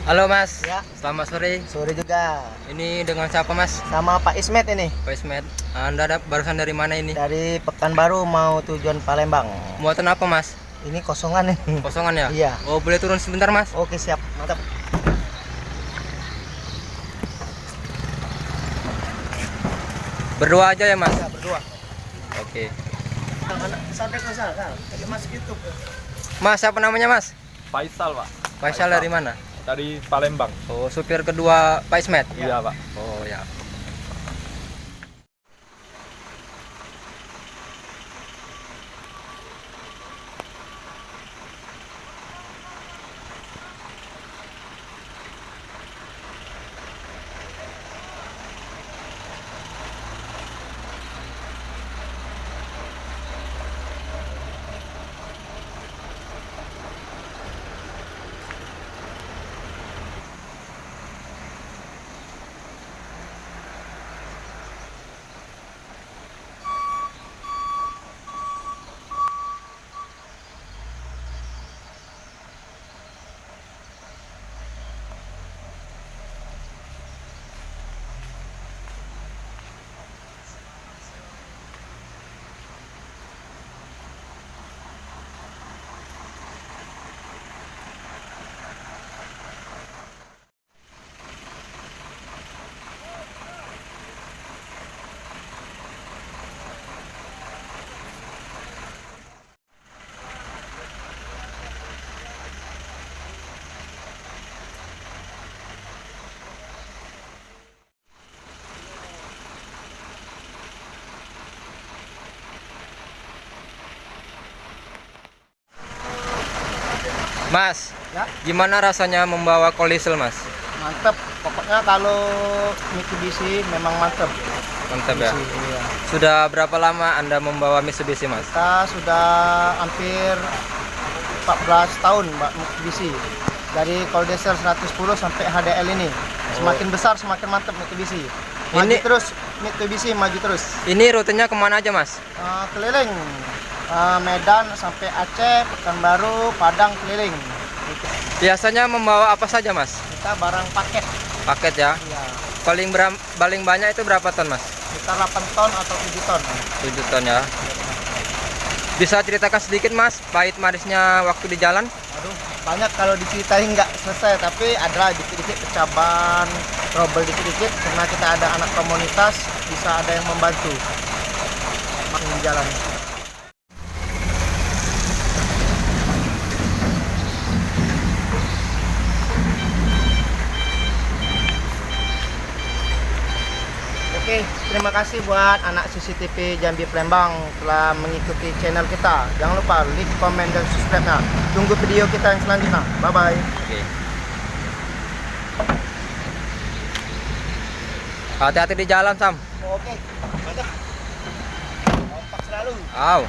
Halo Mas, Ya, selamat sore. sore juga. Ini dengan siapa Mas? Sama Pak Ismet ini. Pak Ismet. Anda barusan dari mana ini? Dari Pekanbaru mau tujuan Palembang. Muatan apa Mas? Ini kosongan nih. Kosongan ya? Iya. Oh boleh turun sebentar Mas? Oke, siap. Mantap. Berdua aja ya Mas? Ya, berdua. Oke. Anak sampai ke sana, Kang. Tadi masuk YouTube. Mas, siapa namanya Mas? Faisal, Pak. Faisal dari mana? Dari Palembang. Oh, supir kedua Pak Ismet? Iya, Pak. Oh ya. Mas, Ya, gimana rasanya membawa Kolisel Mas? mantap. Pokoknya kalau Mitsubishi memang mantap. Mantap ya. Iya. Sudah berapa lama Anda membawa Mitsubishi Mas? Kita sudah hampir 14 tahun Mbak Mitsubishi. Dari Coldeser 110 sampai HDL ini. Semakin besar semakin mantap Mitsubishi. Maju Ini- terus Mitsubishi, maju terus. Ini rutenya kemana aja Mas? Keliling Medan sampai Aceh, Pekanbaru, Padang keliling. Biasanya membawa apa saja Mas? Kita barang paket. Paket ya. Ya, Paling banyak itu berapa ton Mas? kita 8 ton atau 7 ton. 7 ton ya. Bisa ceritakan sedikit Mas, pahit manisnya waktu di jalan? Aduh, banyak kalau diceritain nggak selesai, tapi ada dikit-dikit pecaban, trouble dikit-dikit karena kita ada anak komunitas, bisa ada yang membantu. Makin di jalan. Oke, terima kasih buat anak CCTV Jambi Palembang telah mengikuti channel kita. Jangan lupa like, komen, dan subscribe-nya. Tunggu video kita yang selanjutnya. Bye-bye. Oke. Hati-hati di jalan Sam. Oke, mantap. Kompak selalu. Aw.